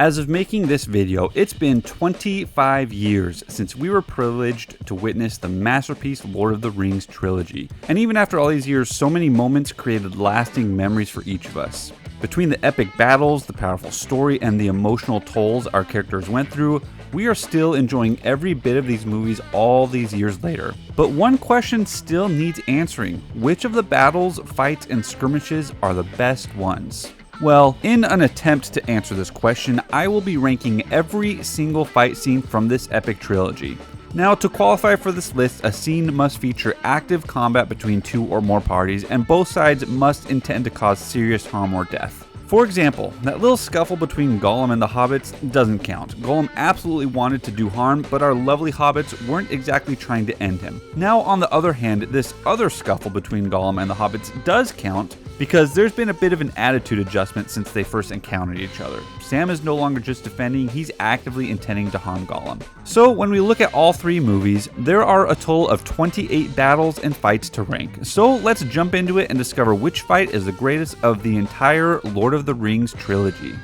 As of making this video, it's been 25 years since we were privileged to witness the masterpiece Lord of the Rings trilogy. And even after all these years, so many moments created lasting memories for each of us. Between the epic battles, the powerful story, and the emotional tolls our characters went through, we are still enjoying every bit of these movies all these years later. But one question still needs answering. Which of the battles, fights, and skirmishes are the best ones? Well, in an attempt to answer this question, I will be ranking every single fight scene from this epic trilogy. Now, to qualify for this list, a scene must feature active combat between two or more parties, and both sides must intend to cause serious harm or death. For example, that little scuffle between Gollum and the hobbits doesn't count. Gollum absolutely wanted to do harm, but our lovely hobbits weren't exactly trying to end him. Now, on the other hand, this other scuffle between Gollum and the hobbits does count, because there's been a bit of an attitude adjustment since they first encountered each other. Sam is no longer just defending, he's actively intending to harm Gollum. So when we look at all three movies, there are a total of 28 battles and fights to rank. So let's jump into it and discover which fight is the greatest of the entire Lord of the Rings trilogy.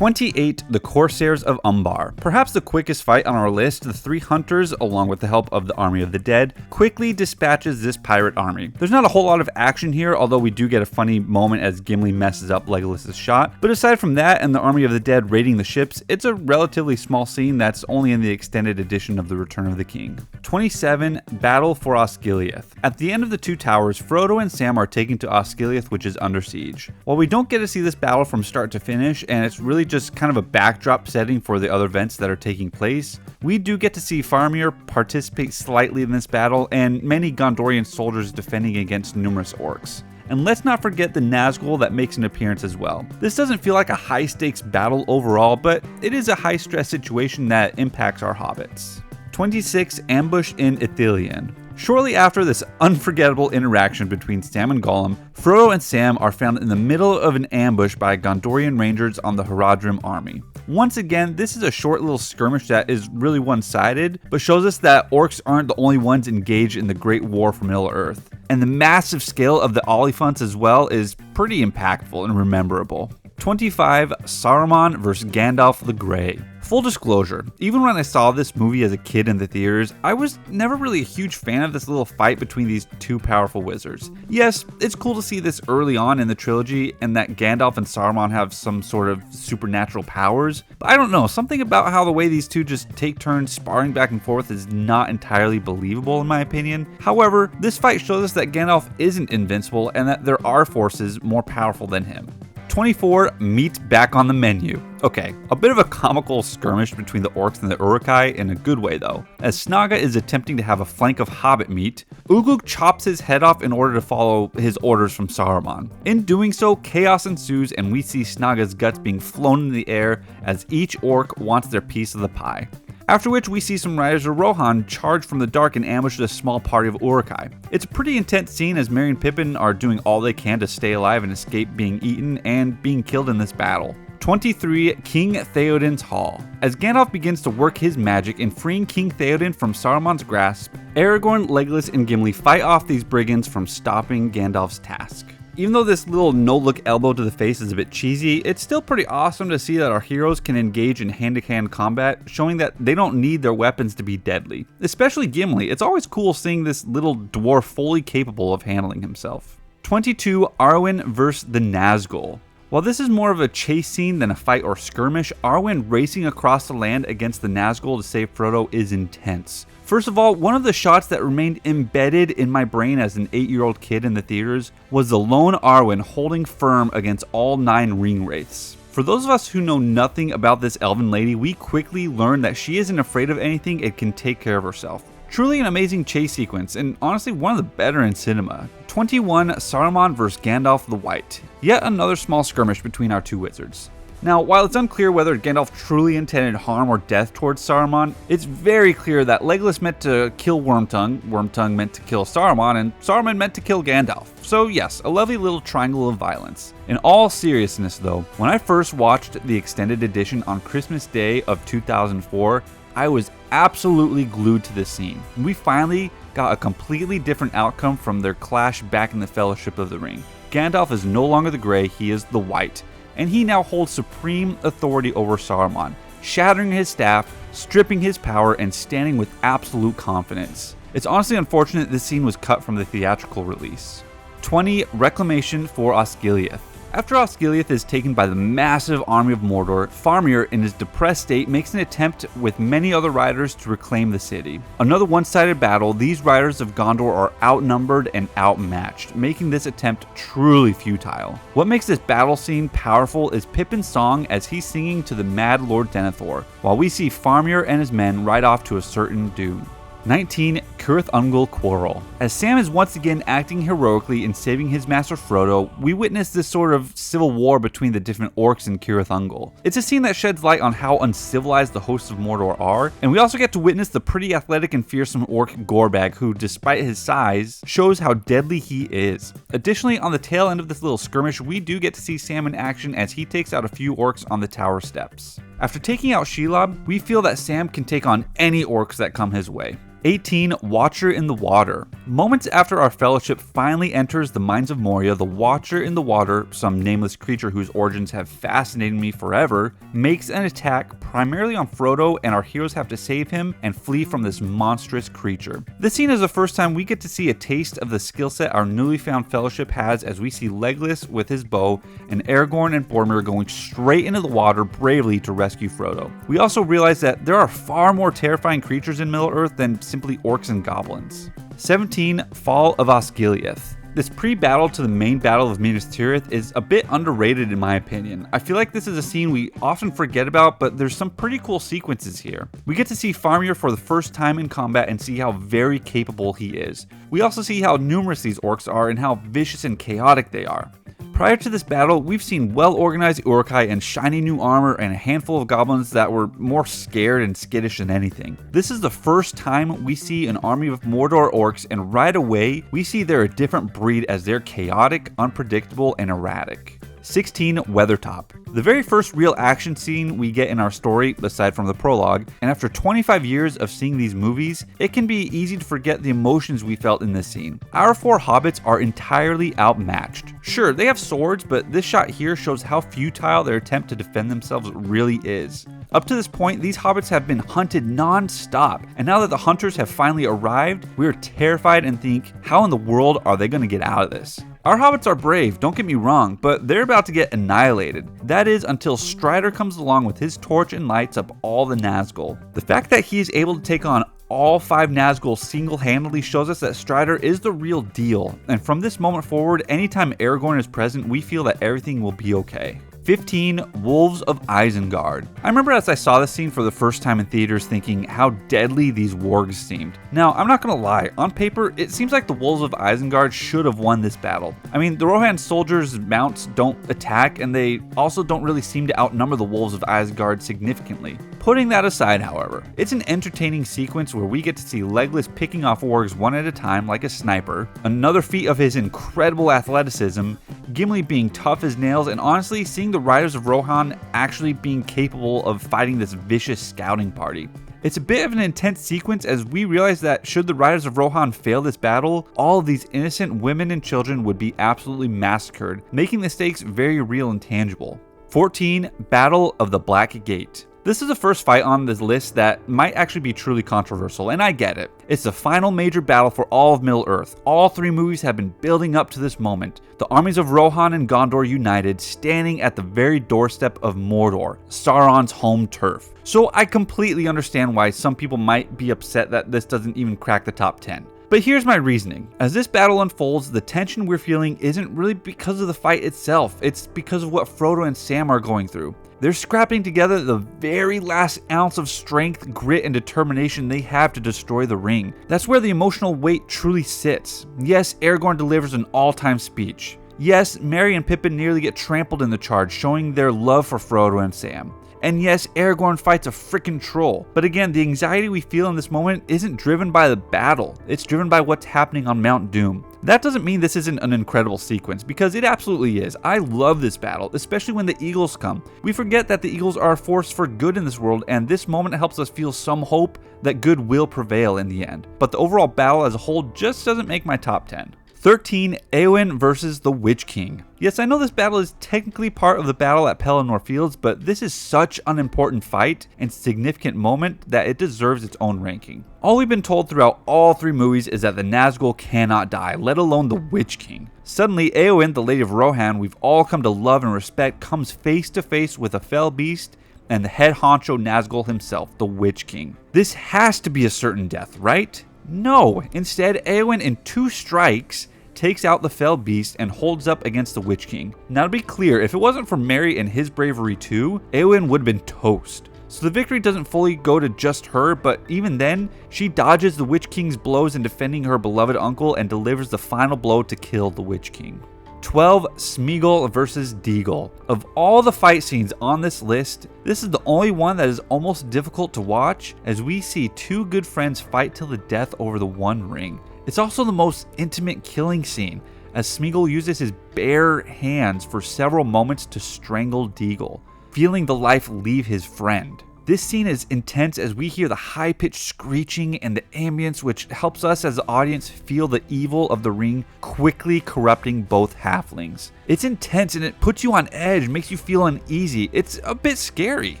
28. The Corsairs of Umbar. Perhaps the quickest fight on our list, the three hunters, along with the help of the Army of the Dead, quickly dispatches this pirate army. There's not a whole lot of action here, although we do get a funny moment as Gimli messes up Legolas' shot. But aside from that and the Army of the Dead raiding the ships, it's a relatively small scene that's only in the extended edition of The Return of the King. 27. Battle for Osgiliath. At the end of the Two Towers, Frodo and Sam are taken to Osgiliath, which is under siege. While we don't get to see this battle from start to finish, and it's really just kind of a backdrop setting for the other events that are taking place, we do get to see Faramir participate slightly in this battle and many Gondorian soldiers defending against numerous orcs. And let's not forget the Nazgul that makes an appearance as well. This doesn't feel like a high stakes battle overall, but it is a high stress situation that impacts our hobbits. 26. Ambush in Ithilien. Shortly after this unforgettable interaction between Sam and Gollum, Frodo and Sam are found in the middle of an ambush by Gondorian rangers on the Haradrim army. Once again, this is a short little skirmish that is really one-sided, but shows us that orcs aren't the only ones engaged in the Great War for Middle-earth. And the massive scale of the Oliphaunts as well is pretty impactful and rememberable. 25. Saruman vs. Gandalf the Grey. Full disclosure, even when I saw this movie as a kid in the theaters, I was never really a huge fan of this little fight between these two powerful wizards. Yes, it's cool to see this early on in the trilogy and that Gandalf and Saruman have some sort of supernatural powers, but I don't know, something about how the way these two just take turns sparring back and forth is not entirely believable in my opinion. However, this fight shows us that Gandalf isn't invincible and that there are forces more powerful than him. 24. Meat back on the menu. Okay, a bit of a comical skirmish between the orcs and the Uruk-hai in a good way though. As Snaga is attempting to have a flank of hobbit meat, Ugluk chops his head off in order to follow his orders from Saruman. In doing so, chaos ensues and we see Snaga's guts being flown in the air as each orc wants their piece of the pie. After which we see some riders of Rohan charge from the dark and ambush a small party of Uruk-hai. It's a pretty intense scene as Merry and Pippin are doing all they can to stay alive and escape being eaten and being killed in this battle. 23. King Theoden's Hall. As Gandalf begins to work his magic in freeing King Theoden from Saruman's grasp, Aragorn, Legolas, and Gimli fight off these brigands from stopping Gandalf's task. Even though this little no-look elbow to the face is a bit cheesy, it's still pretty awesome to see that our heroes can engage in hand-to-hand combat, showing that they don't need their weapons to be deadly. Especially Gimli, it's always cool seeing this little dwarf fully capable of handling himself. 22. Arwen vs. the Nazgul. While this is more of a chase scene than a fight or skirmish, Arwen racing across the land against the Nazgul to save Frodo is intense. First of all, one of the shots that remained embedded in my brain as an 8-year-old kid in the theaters was the lone Arwen holding firm against all 9 ring wraiths. For those of us who know nothing about this elven lady, we quickly learn that she isn't afraid of anything and can take care of herself. Truly an amazing chase sequence, and honestly one of the better in cinema. 21. Saruman vs. Gandalf the White. Yet another small skirmish between our two wizards. Now, while it's unclear whether Gandalf truly intended harm or death towards Saruman, it's very clear that Legolas meant to kill Wormtongue, Wormtongue meant to kill Saruman, and Saruman meant to kill Gandalf. So yes, a lovely little triangle of violence. In all seriousness though, when I first watched the extended edition on Christmas Day of 2004, I was absolutely glued to this scene. We finally got a completely different outcome from their clash back in the Fellowship of the Ring. Gandalf is no longer the gray, he is the white, and he now holds supreme authority over Saruman, shattering his staff, stripping his power, and standing with absolute confidence. It's honestly unfortunate this scene was cut from the theatrical release. 20. Reclamation for Osgiliath. After Osgiliath is taken by the massive army of Mordor, Faramir, in his depressed state, makes an attempt with many other riders to reclaim the city. Another one-sided battle, these riders of Gondor are outnumbered and outmatched, making this attempt truly futile. What makes this battle scene powerful is Pippin's song as he's singing to the mad Lord Denethor, while we see Faramir and his men ride off to a certain doom. 19. Cirith Ungol Quarrel. As Sam is once again acting heroically in saving his master Frodo, we witness this sort of civil war between the different orcs in Cirith Ungol. It's a scene that sheds light on how uncivilized the hosts of Mordor are, and we also get to witness the pretty athletic and fearsome orc Gorbag, who, despite his size, shows how deadly he is. Additionally, on the tail end of this little skirmish, we do get to see Sam in action as he takes out a few orcs on the tower steps. After taking out Shelob, we feel that Sam can take on any orcs that come his way. 18. Watcher in the Water. Moments after our fellowship finally enters the Mines of Moria, the Watcher in the Water, some nameless creature whose origins have fascinated me forever, makes an attack primarily on Frodo, and our heroes have to save him and flee from this monstrous creature. This scene is the first time we get to see a taste of the skill set our newly found fellowship has, as we see Legolas with his bow and Aragorn and Boromir going straight into the water bravely to rescue Frodo. We also realize that there are far more terrifying creatures in Middle-earth than simply orcs and goblins. 17. Fall of Osgiliath. This pre-battle to the main battle of Minas Tirith is a bit underrated in my opinion. I feel like this is a scene we often forget about, but there's some pretty cool sequences here. We get to see Faramir for the first time in combat and see how very capable he is. We also see how numerous these orcs are and how vicious and chaotic they are. Prior to this battle, we've seen well-organized Uruk-hai and shiny new armor and a handful of goblins that were more scared and skittish than anything. This is the first time we see an army of Mordor orcs, and right away, we see they're a different breed as they're chaotic, unpredictable, and erratic. 16. Weathertop. The very first real action scene we get in our story, aside from the prologue, and after 25 years of seeing these movies, it can be easy to forget the emotions we felt in this scene. Our four hobbits are entirely outmatched. Sure, they have swords, but this shot here shows how futile their attempt to defend themselves really is. Up to this point, these hobbits have been hunted non-stop, and now that the hunters have finally arrived, we are terrified and think, how in the world are they going to get out of this? Our hobbits are brave, don't get me wrong, but they're about to get annihilated. That is until Strider comes along with his torch and lights up all the Nazgul. The fact that he is able to take on all 5 Nazgul single-handedly shows us that Strider is the real deal, and from this moment forward, anytime Aragorn is present, we feel that everything will be okay. 15. Wolves of Isengard. I remember as I saw this scene for the first time in theaters thinking how deadly these wargs seemed. Now, I'm not gonna lie, on paper, it seems like the Wolves of Isengard should have won this battle. I mean, the Rohan soldiers' mounts don't attack, and they also don't really seem to outnumber the Wolves of Isengard significantly. Putting that aside, however, it's an entertaining sequence where we get to see Legolas picking off wargs one at a time like a sniper, another feat of his incredible athleticism, Gimli being tough as nails, and honestly seeing the riders of Rohan actually being capable of fighting this vicious scouting party. It's a bit of an intense sequence as we realize that should the riders of Rohan fail this battle, all of these innocent women and children would be absolutely massacred, making the stakes very real and tangible. 14. Battle of the Black Gate. This is the first fight on this list that might actually be truly controversial, and I get it. It's the final major battle for all of Middle-earth. All 3 movies have been building up to this moment. The armies of Rohan and Gondor united, standing at the very doorstep of Mordor, Sauron's home turf. So I completely understand why some people might be upset that this doesn't even crack the top 10. But here's my reasoning. As this battle unfolds, the tension we're feeling isn't really because of the fight itself, it's because of what Frodo and Sam are going through. They're scrapping together the very last ounce of strength, grit, and determination they have to destroy the ring. That's where the emotional weight truly sits. Yes, Aragorn delivers an all-time speech. Yes, Merry and Pippin nearly get trampled in the charge, showing their love for Frodo and Sam. And yes, Aragorn fights a frickin' troll. But again, the anxiety we feel in this moment isn't driven by the battle. It's driven by what's happening on Mount Doom. That doesn't mean this isn't an incredible sequence, because it absolutely is. I love this battle, especially when the Eagles come. We forget that the Eagles are a force for good in this world, and this moment helps us feel some hope that good will prevail in the end. But the overall battle as a whole just doesn't make my top 10. 13. Éowyn versus the Witch King. Yes, I know this battle is technically part of the battle at Pelennor Fields, but this is such an important fight and significant moment that it deserves its own ranking. All we've been told throughout all 3 movies is that the Nazgul cannot die, let alone the Witch King. Suddenly, Éowyn, the Lady of Rohan we've all come to love and respect, comes face to face with a fell beast and the head honcho Nazgul himself, the Witch King. This has to be a certain death, right? No, instead Éowyn in 2 strikes takes out the fell beast and holds up against the Witch King. Now to be clear, if it wasn't for Merry and his bravery too, Éowyn would have been toast. So the victory doesn't fully go to just her, but even then, she dodges the Witch King's blows in defending her beloved uncle and delivers the final blow to kill the Witch King. 12. Smeagol versus Deagol. Of all the fight scenes on this list, this is the only one that is almost difficult to watch, as we see 2 good friends fight till the death over the One Ring. It's also the most intimate killing scene, as Smeagol uses his bare hands for several moments to strangle Deagol, feeling the life leave his friend. This scene is intense as we hear the high-pitched screeching and the ambience, which helps us as the audience feel the evil of the ring quickly corrupting both halflings. It's intense and it puts you on edge, makes you feel uneasy. It's a bit scary.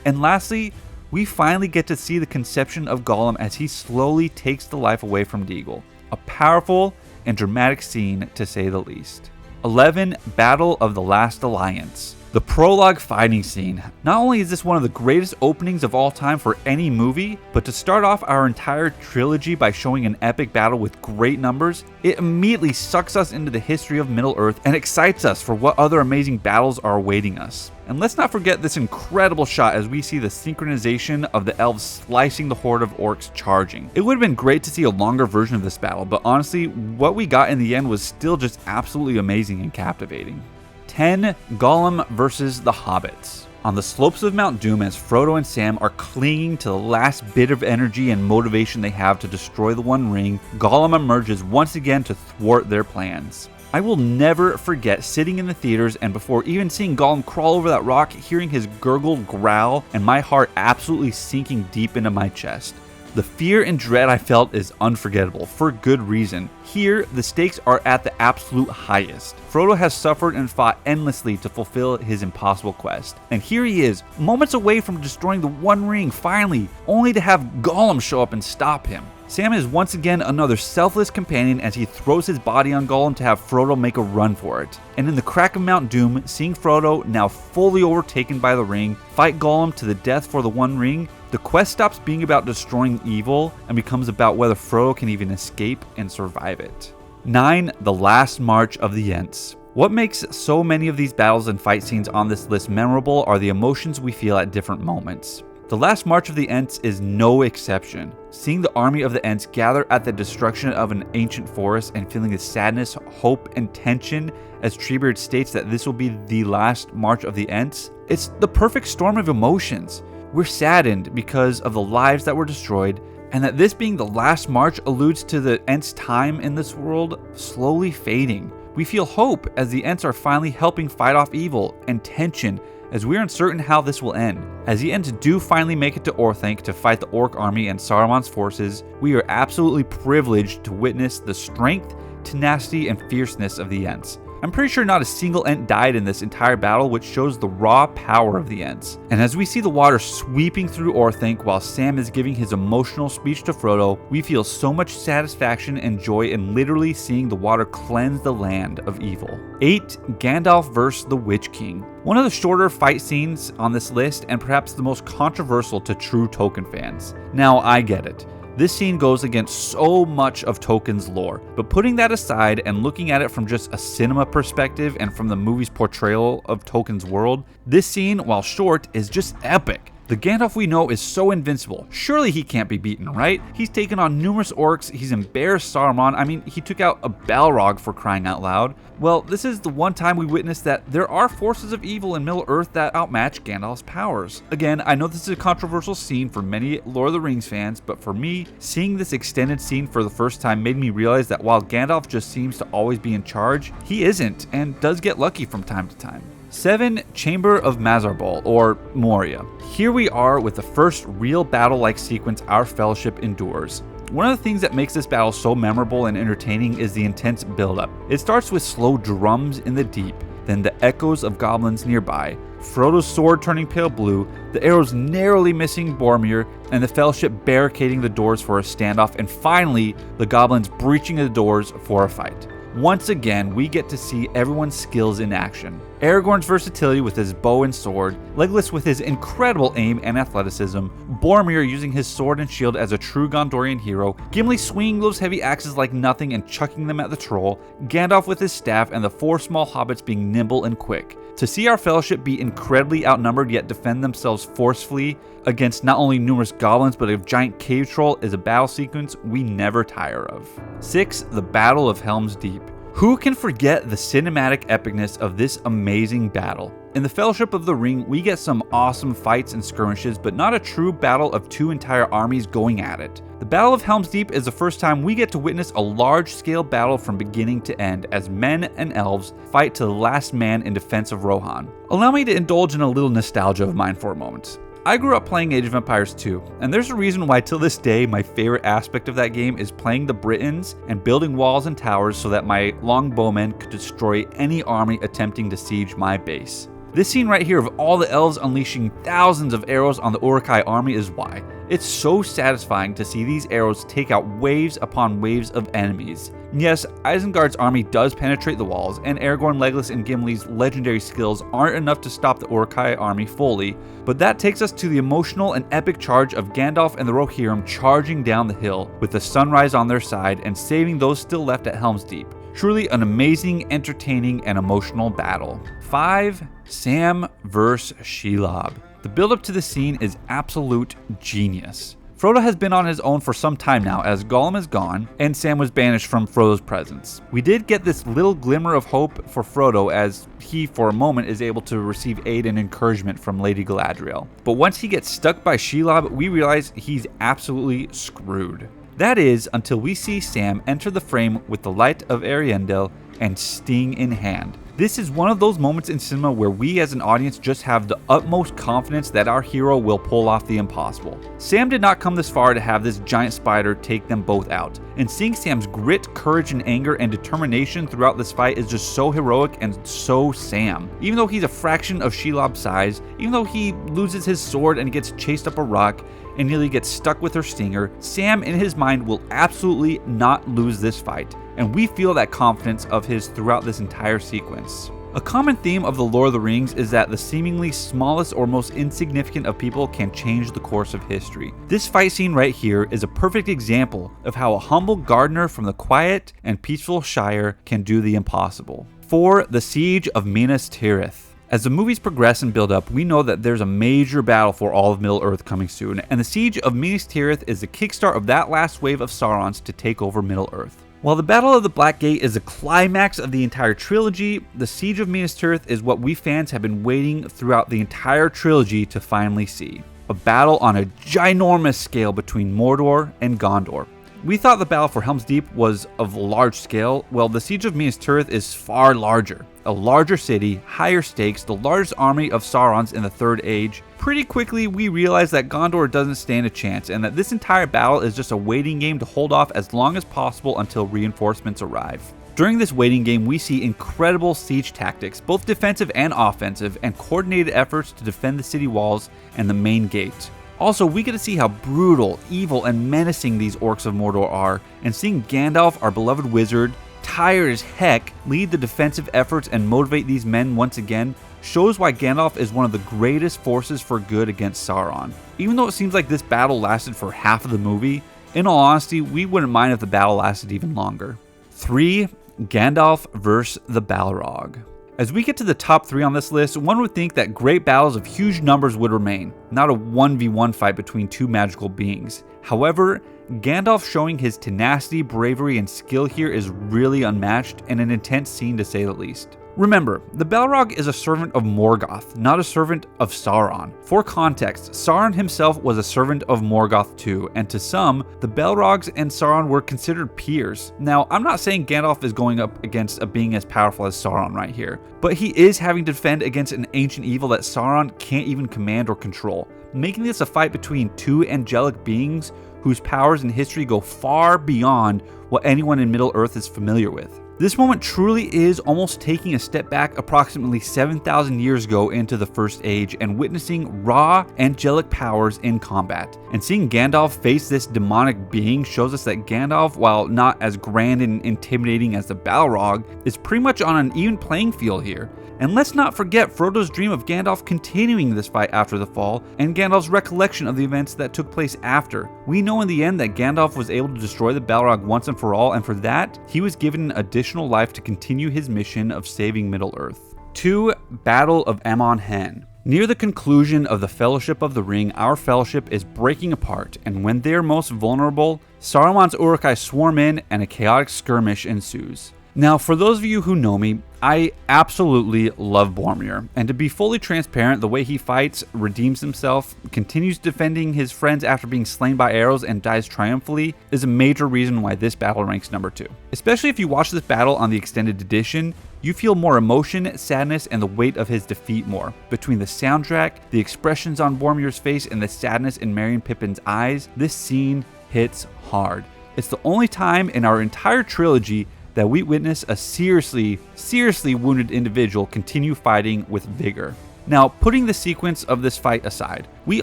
And lastly, we finally get to see the conception of Gollum as he slowly takes the life away from Deagol. A powerful and dramatic scene, to say the least. 11. Battle of the Last Alliance. The prologue fighting scene. Not only is this one of the greatest openings of all time for any movie, but to start off our entire trilogy by showing an epic battle with great numbers, it immediately sucks us into the history of Middle-earth and excites us for what other amazing battles are awaiting us. And let's not forget this incredible shot as we see the synchronization of the elves slicing the horde of orcs charging. It would have been great to see a longer version of this battle, but honestly, what we got in the end was still just absolutely amazing and captivating. 10. Gollum versus the Hobbits. On the slopes of Mount Doom, as Frodo and Sam are clinging to the last bit of energy and motivation they have to destroy the One Ring, Gollum emerges once again to thwart their plans. I will never forget sitting in the theaters and before even seeing Gollum crawl over that rock, hearing his gurgled growl and my heart absolutely sinking deep into my chest. The fear and dread I felt is unforgettable, for good reason. Here, the stakes are at the absolute highest. Frodo has suffered and fought endlessly to fulfill his impossible quest. And here he is, moments away from destroying the One Ring, finally, only to have Gollum show up and stop him. Sam is once again another selfless companion as he throws his body on Gollum to have Frodo make a run for it. And in the crack of Mount Doom, seeing Frodo, now fully overtaken by the ring, fight Gollum to the death for the One Ring, the quest stops being about destroying evil and becomes about whether Frodo can even escape and survive it. 9. The Last March of the Ents. What makes so many of these battles and fight scenes on this list memorable are the emotions we feel at different moments. The Last March of the Ents is no exception. Seeing the army of the Ents gather at the destruction of an ancient forest and feeling the sadness, hope, and tension as Treebeard states that this will be the last march of the Ents, it's the perfect storm of emotions. We're saddened because of the lives that were destroyed, and that this being the last march alludes to the Ents' time in this world slowly fading. We feel hope as the Ents are finally helping fight off evil, and tension as we're uncertain how this will end. As the Ents do finally make it to Orthanc to fight the Orc army and Saruman's forces, we are absolutely privileged to witness the strength, tenacity, and fierceness of the Ents. I'm pretty sure not a single Ent died in this entire battle, which shows the raw power of the Ents. And as we see the water sweeping through Orthanc while Sam is giving his emotional speech to Frodo, we feel so much satisfaction and joy in literally seeing the water cleanse the land of evil. 8. Gandalf vs. the Witch King. One of the shorter fight scenes on this list, and perhaps the most controversial to true Tolkien fans. Now, I get it. This scene goes against so much of Tolkien's lore, but putting that aside and looking at it from just a cinema perspective and from the movie's portrayal of Tolkien's world, this scene, while short, is just epic. The Gandalf we know is so invincible. Surely he can't be beaten, right? He's taken on numerous orcs, he's embarrassed Saruman, I mean, he took out a Balrog for crying out loud. Well, this is the one time we witness that there are forces of evil in Middle-earth that outmatch Gandalf's powers. Again, I know this is a controversial scene for many Lord of the Rings fans, but for me, seeing this extended scene for the first time made me realize that while Gandalf just seems to always be in charge, he isn't, and does get lucky from time to time. 7. Chamber of Mazarbul, or Moria. Here we are with the first real battle-like sequence our fellowship endures. One of the things that makes this battle so memorable and entertaining is the intense buildup. It starts with slow drums in the deep, then the echoes of goblins nearby, Frodo's sword turning pale blue, the arrows narrowly missing Boromir, and the Fellowship barricading the doors for a standoff, and finally, the goblins breaching the doors for a fight. Once again, we get to see everyone's skills in action. Aragorn's versatility with his bow and sword, Legolas with his incredible aim and athleticism, Boromir using his sword and shield as a true Gondorian hero, Gimli swinging those heavy axes like nothing and chucking them at the troll, Gandalf with his staff, and the 4 small hobbits being nimble and quick. To see our Fellowship be incredibly outnumbered yet defend themselves forcefully against not only numerous goblins but a giant cave troll is a battle sequence we never tire of. 6. The Battle of Helm's Deep. Who can forget the cinematic epicness of this amazing battle? In the Fellowship of the Ring, we get some awesome fights and skirmishes, but not a true battle of 2 entire armies going at it. The Battle of Helm's Deep is the first time we get to witness a large-scale battle from beginning to end, as men and elves fight to the last man in defense of Rohan. Allow me to indulge in a little nostalgia of mine for a moment. I grew up playing Age of Empires 2, and there's a reason why till this day my favorite aspect of that game is playing the Britons and building walls and towers so that my longbowmen could destroy any army attempting to siege my base. This scene right here of all the elves unleashing thousands of arrows on the Uruk-hai army is why. It's so satisfying to see these arrows take out waves upon waves of enemies. And yes, Isengard's army does penetrate the walls, and Aragorn, Legolas, and Gimli's legendary skills aren't enough to stop the Uruk-hai army fully, but that takes us to the emotional and epic charge of Gandalf and the Rohirrim charging down the hill, with the sunrise on their side and saving those still left at Helm's Deep. Truly an amazing, entertaining, and emotional battle. 5. Sam vs. Shelob. The build-up to the scene is absolute genius. Frodo has been on his own for some time now, as Gollum is gone and Sam was banished from Frodo's presence. We did get this little glimmer of hope for Frodo as he, for a moment, is able to receive aid and encouragement from Lady Galadriel. But once he gets stuck by Shelob, we realize he's absolutely screwed. That is, until we see Sam enter the frame with the light of Ariandel and Sting in hand. This is one of those moments in cinema where we as an audience just have the utmost confidence that our hero will pull off the impossible. Sam did not come this far to have this giant spider take them both out, and seeing Sam's grit, courage, and anger and determination throughout this fight is just so heroic and so Sam. Even though he's a fraction of Shelob's size, even though he loses his sword and gets chased up a rock and nearly gets stuck with her stinger, Sam in his mind will absolutely not lose this fight, and we feel that confidence of his throughout this entire sequence. A common theme of the Lord of the Rings is that the seemingly smallest or most insignificant of people can change the course of history. This fight scene right here is a perfect example of how a humble gardener from the quiet and peaceful Shire can do the impossible. 4. The Siege of Minas Tirith. As the movies progress and build up, we know that there's a major battle for all of Middle-earth coming soon, and the Siege of Minas Tirith is the kickstart of that last wave of Saurons to take over Middle-earth. While the Battle of the Black Gate is the climax of the entire trilogy, the Siege of Minas Tirith is what we fans have been waiting throughout the entire trilogy to finally see. A battle on a ginormous scale between Mordor and Gondor. We thought the battle for Helm's Deep was of a large scale. Well, the Siege of Minas Tirith is far larger. A larger city, higher stakes, the largest army of Saurons in the Third Age. Pretty quickly, we realize that Gondor doesn't stand a chance, and that this entire battle is just a waiting game to hold off as long as possible until reinforcements arrive. During this waiting game, we see incredible siege tactics, both defensive and offensive, and coordinated efforts to defend the city walls and the main gate. Also, we get to see how brutal, evil, and menacing these orcs of Mordor are, and seeing Gandalf, our beloved wizard, tired as heck, lead the defensive efforts and motivate these men once again shows why Gandalf is one of the greatest forces for good against Sauron. Even though it seems like this battle lasted for half of the movie, in all honesty, we wouldn't mind if the battle lasted even longer. 3. Gandalf vs. the Balrog. As we get to the top 3 on this list, one would think that great battles of huge numbers would remain, not a 1v1 fight between two magical beings. However, Gandalf showing his tenacity, bravery, and skill here is really unmatched and an intense scene to say the least. Remember, the Balrog is a servant of Morgoth, not a servant of Sauron. For context, Sauron himself was a servant of Morgoth too, and to some, the Balrogs and Sauron were considered peers. Now, I'm not saying Gandalf is going up against a being as powerful as Sauron right here, but he is having to defend against an ancient evil that Sauron can't even command or control, making this a fight between two angelic beings whose powers and history go far beyond what anyone in Middle-earth is familiar with. This moment truly is almost taking a step back approximately 7,000 years ago into the First Age and witnessing raw angelic powers in combat. And seeing Gandalf face this demonic being shows us that Gandalf, while not as grand and intimidating as the Balrog, is pretty much on an even playing field here. And let's not forget Frodo's dream of Gandalf continuing this fight after the fall, and Gandalf's recollection of the events that took place after. We know in the end that Gandalf was able to destroy the Balrog once and for all, and for that, he was given an additional life to continue his mission of saving Middle-earth. 2. Battle of Amon Hen. Near the conclusion of the Fellowship of the Ring, our fellowship is breaking apart, and when they're most vulnerable, Saruman's Uruk-hai swarm in and a chaotic skirmish ensues. Now, for those of you who know me, I absolutely love Boromir, and to be fully transparent, the way he fights, redeems himself, continues defending his friends after being slain by arrows, and dies triumphantly is a major reason why this battle ranks number 2. Especially if you watch this battle on the extended edition, you feel more emotion, sadness, and the weight of his defeat more. Between the soundtrack, the expressions on Boromir's face, and the sadness in Merry and Pippin's eyes, this scene hits hard. It's the only time in our entire trilogy that we witness a seriously wounded individual continue fighting with vigor. Now, putting the sequence of this fight aside, we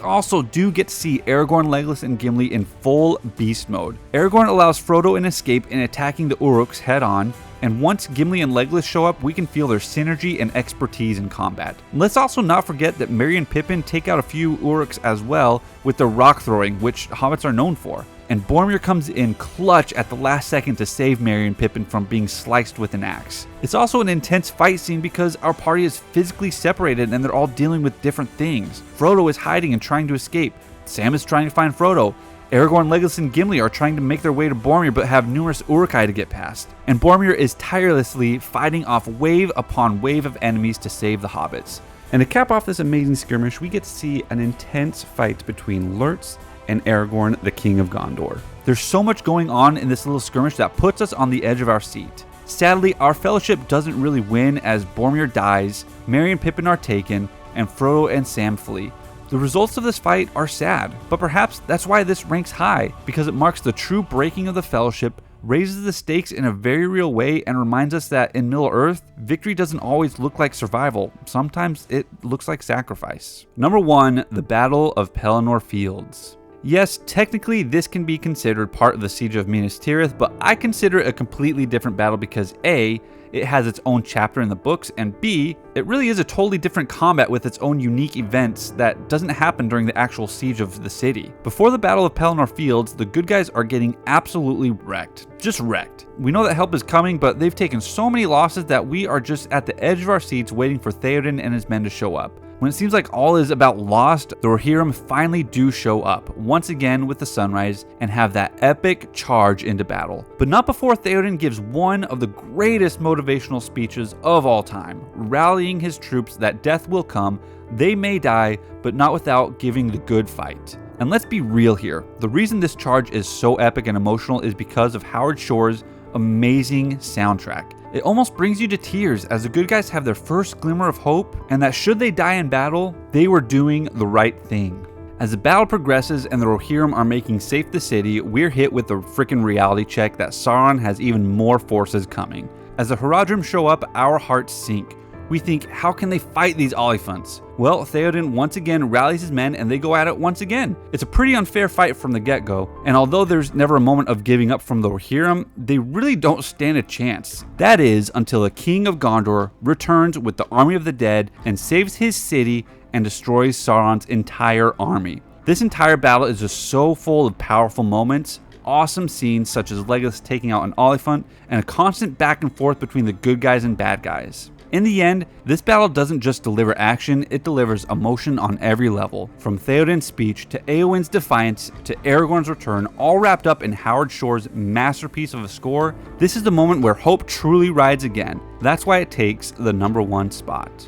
also do get to see Aragorn, Legolas, and Gimli in full beast mode. Aragorn allows Frodo an escape in attacking the Uruks head on, and once Gimli and Legolas show up, we can feel their synergy and expertise in combat. Let's also not forget that Merry and Pippin take out a few Uruks as well with their rock throwing, which hobbits are known for. And Boromir comes in clutch at the last second to save Merry and Pippin from being sliced with an axe. It's also an intense fight scene because our party is physically separated and they're all dealing with different things. Frodo is hiding and trying to escape. Sam is trying to find Frodo. Aragorn, Legolas, and Gimli are trying to make their way to Boromir but have numerous Uruk-hai to get past. And Boromir is tirelessly fighting off wave upon wave of enemies to save the hobbits. And to cap off this amazing skirmish, we get to see an intense fight between Lurtz and Aragorn, the King of Gondor. There's so much going on in this little skirmish that puts us on the edge of our seat. Sadly, our fellowship doesn't really win as Boromir dies, Merry and Pippin are taken, and Frodo and Sam flee. The results of this fight are sad, but perhaps that's why this ranks high, because it marks the true breaking of the fellowship, raises the stakes in a very real way, and reminds us that in Middle-earth, victory doesn't always look like survival. Sometimes it looks like sacrifice. Number 1, the Battle of Pelennor Fields. Yes, technically this can be considered part of the Siege of Minas Tirith, but I consider it a completely different battle because A, it has its own chapter in the books, and B, it really is a totally different combat with its own unique events that doesn't happen during the actual siege of the city. Before the Battle of Pelennor Fields, the good guys are getting absolutely wrecked. Just wrecked. We know that help is coming, but they've taken so many losses that we are just at the edge of our seats waiting for Theoden and his men to show up. When it seems like all is about lost, the Rohirrim finally do show up, once again with the sunrise, and have that epic charge into battle. But not before Theoden gives one of the greatest motivational speeches of all time, rallying his troops that death will come, they may die, but not without giving the good fight. And let's be real here, the reason this charge is so epic and emotional is because of Howard Shore's amazing soundtrack. It almost brings you to tears as the good guys have their first glimmer of hope, and that should they die in battle, they were doing the right thing. As the battle progresses and the Rohirrim are making safe the city, we're hit with the frickin' reality check that Sauron has even more forces coming. As the Haradrim show up, our hearts sink. We think, how can they fight these Oliphants? Well, Theoden once again rallies his men and they go at it once again. It's a pretty unfair fight from the get-go, and although there's never a moment of giving up from the Rohirrim, they really don't stand a chance. That is, until the King of Gondor returns with the army of the dead and saves his city and destroys Sauron's entire army. This entire battle is just so full of powerful moments, awesome scenes such as Legolas taking out an Oliphant, and a constant back and forth between the good guys and bad guys. In the end, this battle doesn't just deliver action, it delivers emotion on every level. From Theoden's speech to Éowyn's defiance to Aragorn's return, all wrapped up in Howard Shore's masterpiece of a score, this is the moment where hope truly rides again. That's why it takes the number 1 spot.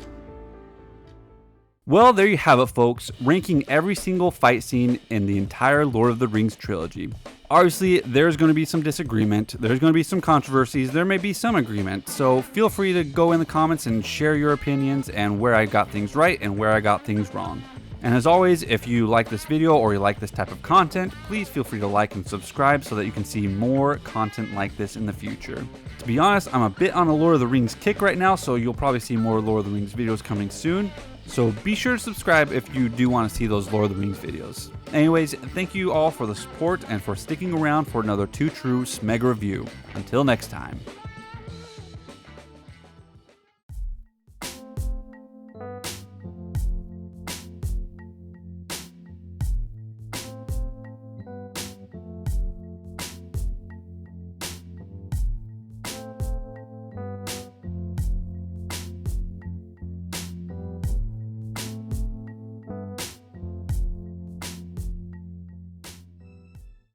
Well, there you have it, folks, ranking every single fight scene in the entire Lord of the Rings trilogy. Obviously, there's going to be some disagreement, there's going to be some controversies, there may be some agreement, so feel free to go in the comments and share your opinions and where I got things right and where I got things wrong. And as always, if you like this video or you like this type of content, please feel free to like and subscribe so that you can see more content like this in the future. To be honest, I'm a bit on a Lord of the Rings kick right now, so you'll probably see more Lord of the Rings videos coming soon. So be sure to subscribe if you do want to see those Lord of the Rings videos. Anyways, thank you all for the support and for sticking around for another Two True Smeg review. Until next time.